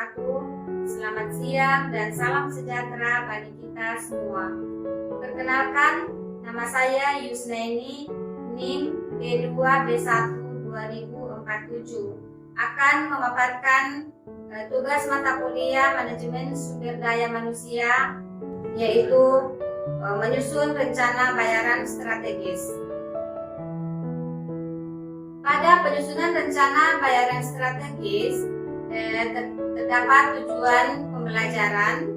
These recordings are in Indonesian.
wabarakatuh. Selamat siang dan salam sejahtera bagi kita semua. Perkenalkan, nama saya Yusnaini, NIM B2B1 2047. Akan memaparkan tugas mata kuliah Manajemen Sumber Daya Manusia, yaitu menyusun rencana bayaran strategis. Pada penyusunan rencana bayaran strategis terdapat tujuan pembelajaran,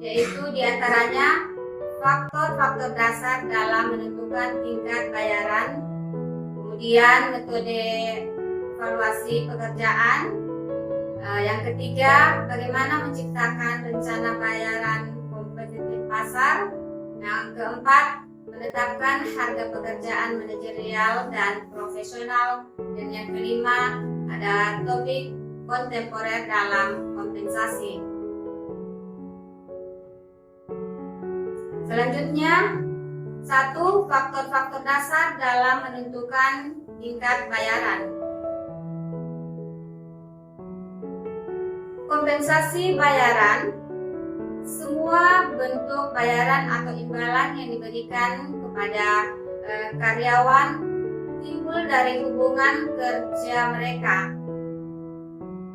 yaitu diantaranya faktor-faktor dasar dalam menentukan tingkat bayaran, kemudian metode evaluasi pekerjaan, yang ketiga bagaimana menciptakan rencana bayaran kompetitif pasar, yang keempat menetapkan harga pekerjaan manajerial dan profesional, dan yang kelima ada topik kontemporer dalam kompensasi. Selanjutnya, satu, faktor-faktor dasar dalam menentukan tingkat bayaran. Kompensasi bayaran, semua bentuk bayaran atau imbalan yang diberikan kepada karyawan timbul dari hubungan kerja mereka.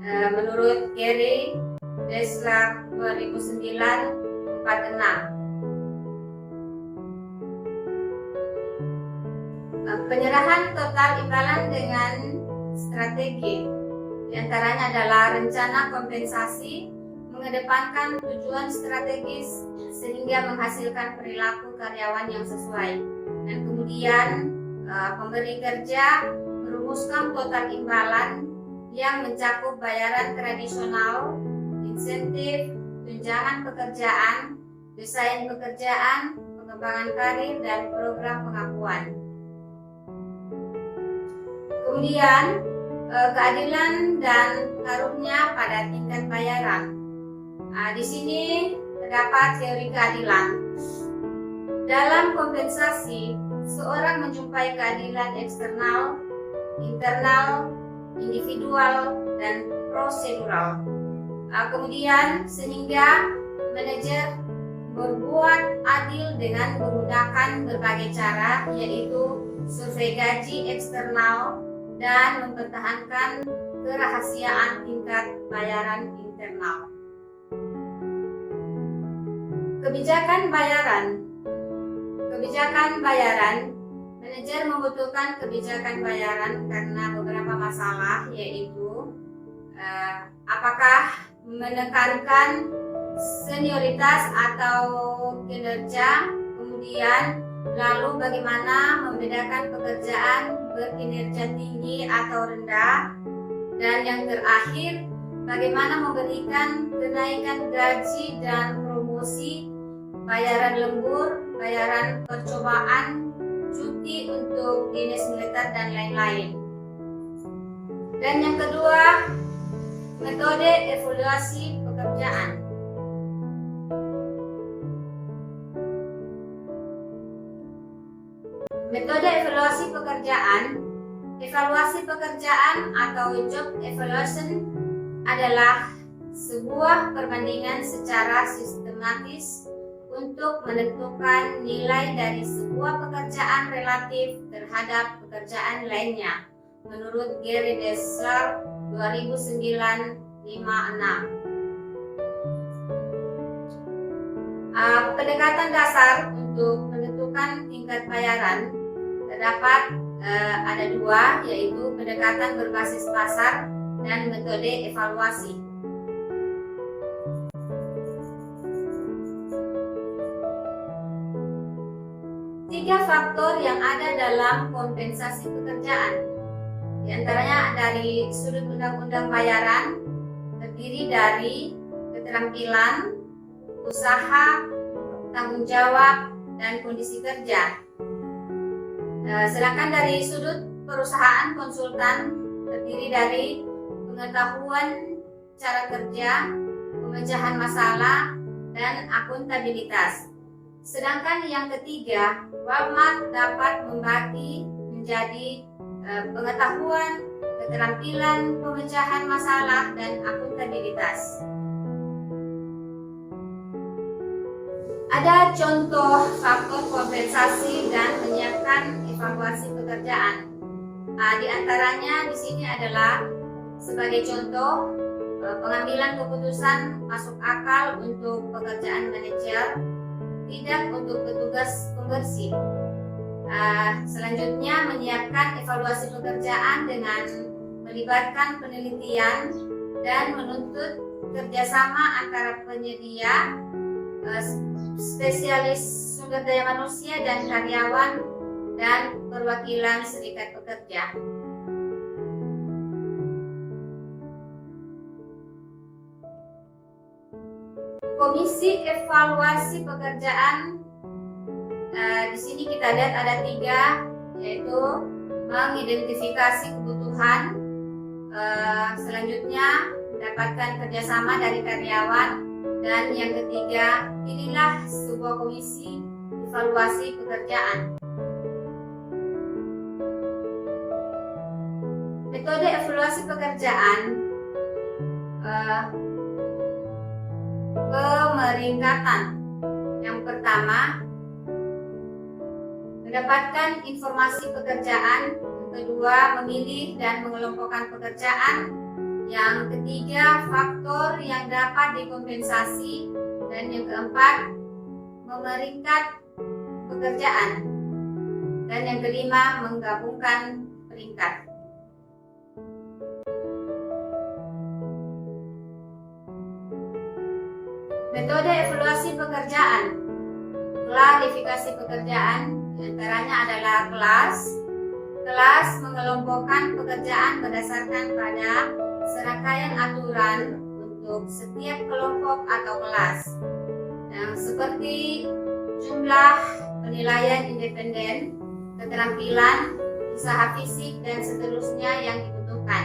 Menurut Gary Dessler 2009-46. Penyerahan total imbalan dengan strategi, diantaranya adalah rencana kompensasi mengedepankan tujuan strategis sehingga menghasilkan perilaku karyawan yang sesuai, dan kemudian pemberi kerja merumuskan total imbalan yang mencakup bayaran tradisional, insentif, tunjangan pekerjaan, desain pekerjaan, pengembangan karir, dan program pengakuan. Kemudian keadilan dan pengaruhnya pada tingkat bayaran. Di sini terdapat teori keadilan. Dalam kompensasi, seorang menjumpai keadilan eksternal, internal, individual, dan prosedural. Kemudian sehingga manajer berbuat adil dengan menggunakan berbagai cara, yaitu survei gaji eksternal dan mempertahankan kerahasiaan tingkat bayaran internal. Kebijakan bayaran. Kebijakan bayaran, manajer membutuhkan kebijakan bayaran karena beberapa masalah, yaitu apakah menekankan senioritas atau kinerja, kemudian lalu bagaimana membedakan pekerjaan berkinerja tinggi atau rendah, dan yang terakhir bagaimana memberikan kenaikan gaji dan promosi, bayaran lembur, bayaran percobaan, cuti untuk dinas militer, dan lain-lain. Dan yang kedua, metode evaluasi pekerjaan. Metode evaluasi pekerjaan atau job evaluation adalah sebuah perbandingan secara sistematis untuk menentukan nilai dari sebuah pekerjaan relatif terhadap pekerjaan lainnya, menurut Gary Dessler 2009-56. Pendekatan dasar untuk menentukan tingkat bayaran terdapat ada dua, yaitu pendekatan berbasis pasar dan metode evaluasi. Tiga faktor yang ada dalam kompensasi pekerjaan, diantaranya dari sudut undang-undang bayaran, terdiri dari keterampilan, usaha, tanggung jawab, dan kondisi kerja. Sedangkan dari sudut perusahaan konsultan, terdiri dari pengetahuan cara kerja, pemecahan masalah, dan akuntabilitas. Sedangkan yang ketiga, Walmart dapat membagi menjadi pengetahuan, keterampilan, pemecahan masalah, dan akuntabilitas. Ada contoh faktor kompensasi dan menyiapkan evaluasi pekerjaan. Di antaranya di sini adalah sebagai contoh pengambilan keputusan masuk akal untuk pekerjaan manajer, tidak untuk petugas pembersih. Selanjutnya menyiapkan evaluasi pekerjaan dengan melibatkan penelitian dan menuntut kerjasama antara penyedia, spesialis sumber daya manusia dan karyawan, dan perwakilan serikat pekerja. Komisi evaluasi pekerjaan, di sini kita lihat ada 3, yaitu mengidentifikasi kebutuhan, selanjutnya mendapatkan kerjasama dari karyawan, dan yang ketiga, inilah sebuah komisi evaluasi pekerjaan. Metode evaluasi pekerjaan, pemeringkatan. Yang pertama, mendapatkan informasi pekerjaan. Yang kedua, memilih dan mengelompokkan pekerjaan. Yang ketiga, faktor yang dapat dikompensasi. Dan yang keempat, memeringkat pekerjaan. Dan yang kelima, menggabungkan peringkat. Metode evaluasi pekerjaan, klarifikasi pekerjaan, diantaranya adalah kelas mengelompokkan pekerjaan berdasarkan pada serangkaian aturan untuk setiap kelompok atau kelas, seperti jumlah, penilaian independen, keterampilan, usaha fisik, dan seterusnya yang dibutuhkan.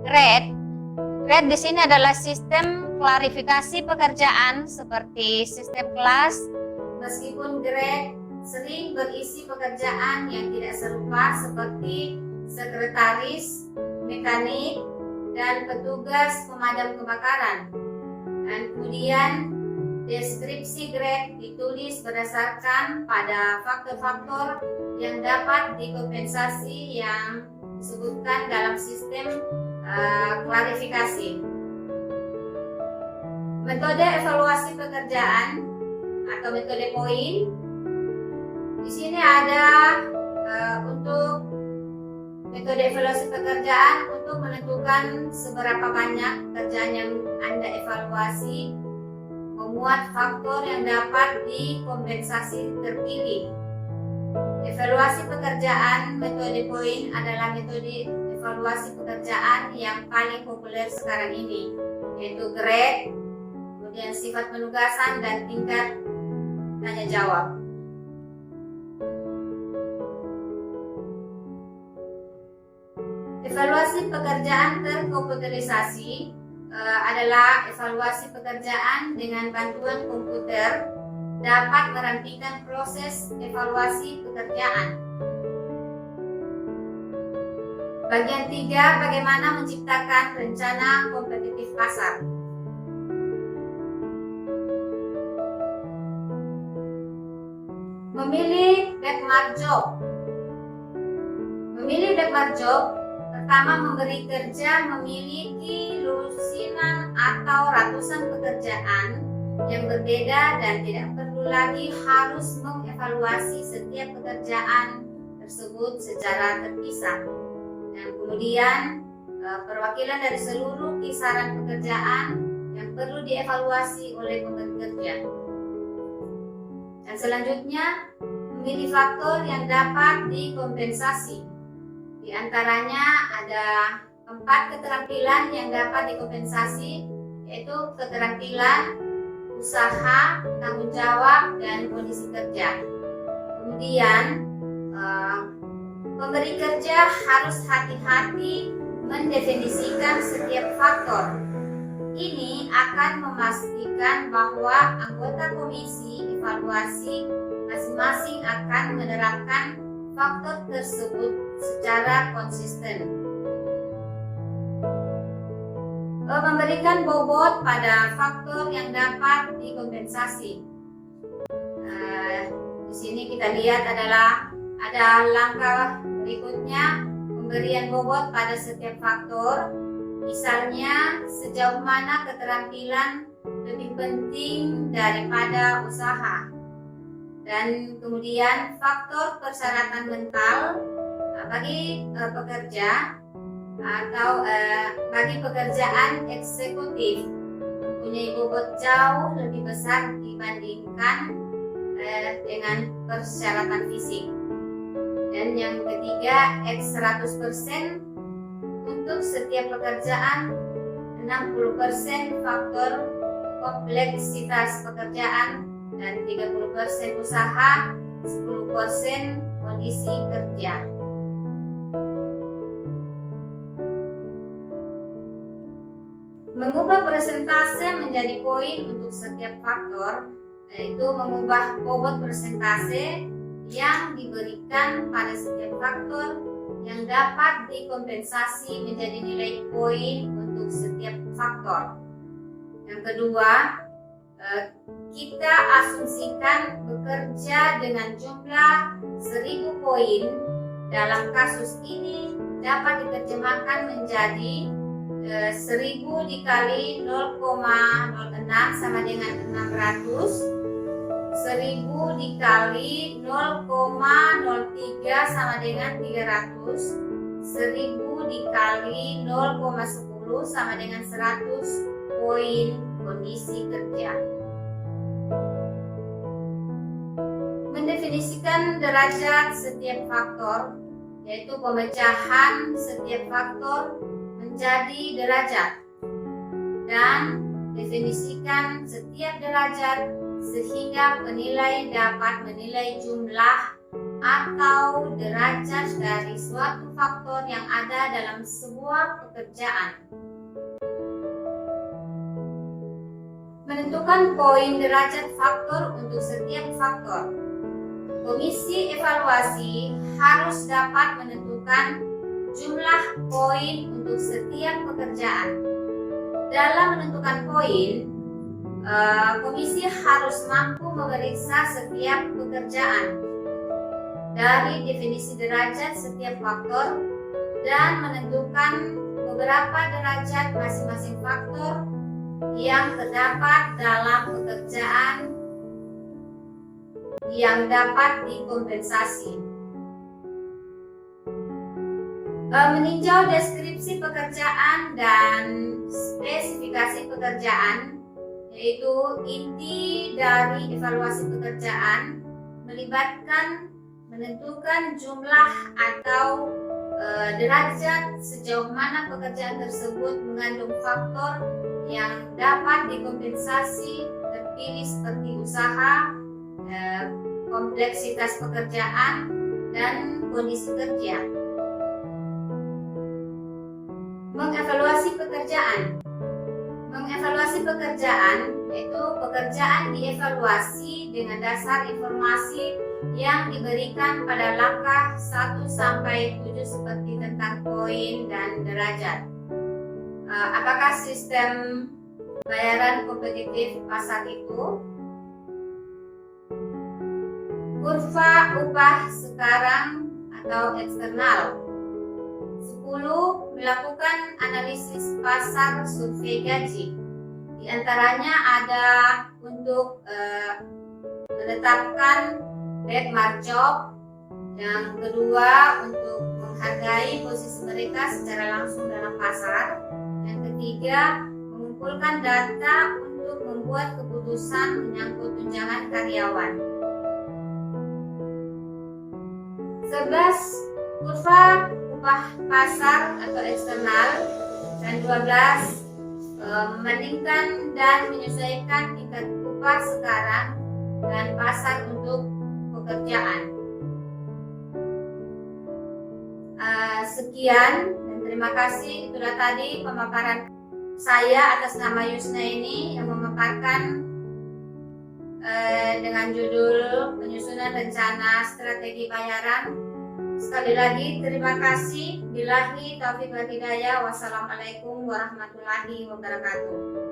Grade di sini adalah sistem klarifikasi pekerjaan seperti sistem kelas, meskipun grade sering berisi pekerjaan yang tidak serupa seperti sekretaris, mekanik, dan petugas pemadam kebakaran. Dan kemudian deskripsi grade ditulis berdasarkan pada faktor-faktor yang dapat dikompensasi yang disebutkan dalam sistem klarifikasi. Metode evaluasi pekerjaan atau metode poin. Di sini ada untuk metode evaluasi pekerjaan untuk menentukan seberapa banyak pekerjaan yang Anda evaluasi, memuat faktor yang dapat dikompensasi terpilih. Evaluasi pekerjaan metode poin adalah metode evaluasi pekerjaan yang paling populer sekarang ini, yaitu grade, kemudian sifat penugasan, dan tingkat tanya jawab. Evaluasi pekerjaan terkomputerisasi adalah evaluasi pekerjaan dengan bantuan komputer dapat merampingkan proses evaluasi pekerjaan. Bagian 3, bagaimana menciptakan rencana kompetitif pasar. Memilih benchmark job. Memilih benchmark job, pertama memberi kerja memiliki lusinan atau ratusan pekerjaan yang berbeda dan tidak perlu lagi harus mengevaluasi setiap pekerjaan tersebut secara terpisah. Dan kemudian perwakilan dari seluruh kisaran pekerjaan yang perlu dievaluasi oleh pemberi kerja. Dan selanjutnya, memilih faktor yang dapat dikompensasi. Di antaranya ada 4 keterampilan yang dapat dikompensasi, yaitu keterampilan, usaha, tanggung jawab, dan kondisi kerja. Kemudian pemberi kerja harus hati-hati mendefinisikan setiap faktor. Ini akan memastikan bahwa anggota komisi evaluasi masing-masing akan menerapkan faktor tersebut secara konsisten. Memberikan bobot pada faktor yang dapat dikompensasi. Di sini kita lihat adalah ada langkah berikutnya, pemberian bobot pada setiap faktor. Misalnya, sejauh mana keterampilan lebih penting daripada usaha. Dan kemudian faktor persyaratan mental bagi pekerja atau bagi pekerjaan eksekutif mempunyai bobot jauh lebih besar dibandingkan dengan persyaratan fisik. Dan yang ketiga, X 100% untuk setiap pekerjaan, 60% faktor kompleksitas pekerjaan, dan 30% usaha, 10% kondisi kerja. Mengubah persentase menjadi poin untuk setiap faktor, yaitu mengubah bobot persentase yang diberikan pada setiap faktor yang dapat dikompensasi menjadi nilai poin untuk setiap faktor. Yang kedua, kita asumsikan bekerja dengan jumlah 1000 poin. Dalam kasus ini dapat diterjemahkan menjadi 1000 dikali 0,06 sama dengan 600. 1000 dikali 0,03 sama dengan 300. 1000 dikali 0,10 sama dengan 100 poin kondisi kerja. Mendefinisikan derajat setiap faktor, yaitu pemecahan setiap faktor menjadi derajat, dan definisikan setiap derajat sehingga penilai dapat menilai jumlah atau derajat dari suatu faktor yang ada dalam sebuah pekerjaan. Menentukan poin derajat faktor untuk setiap faktor. Komisi evaluasi harus dapat menentukan jumlah poin untuk setiap pekerjaan. Dalam menentukan poin, komisi harus mampu memeriksa setiap pekerjaan dari definisi derajat setiap faktor dan menentukan beberapa derajat masing-masing faktor yang terdapat dalam pekerjaan yang dapat dikompensasi. Meninjau deskripsi pekerjaan dan spesifikasi pekerjaan, yaitu inti dari evaluasi pekerjaan, melibatkan menentukan jumlah atau derajat sejauh mana pekerjaan tersebut mengandung faktor yang dapat dikompensasi terpilih seperti usaha, kompleksitas pekerjaan, dan kondisi kerja. Mengevaluasi pekerjaan. Mengevaluasi pekerjaan yaitu pekerjaan dievaluasi dengan dasar informasi yang diberikan pada langkah 1 sampai 7 seperti tentang poin dan derajat. Apakah sistem bayaran kompetitif pasar itu? Kurva upah sekarang atau eksternal. 10. Melakukan analisis pasar survei gaji. Di antaranya ada untuk menetapkan benchmark job. Yang kedua, untuk menghargai posisi mereka secara langsung dalam pasar. Yang ketiga, mengumpulkan data untuk membuat keputusan menyangkut tunjangan karyawan. 11. Kurva upah pasar atau eksternal. Dan 12. Membandingkan dan menyesuaikan tingkat upah sekarang dan pasar untuk pekerjaan. Sekian dan terima kasih. Itulah tadi pemaparan saya atas nama Yusna ini yang memaparkan dengan judul penyusunan rencana strategi bayaran. Sekali lagi terima kasih. Billahi taufiq wal hidayah. Wassalamualaikum warahmatullahi wabarakatuh.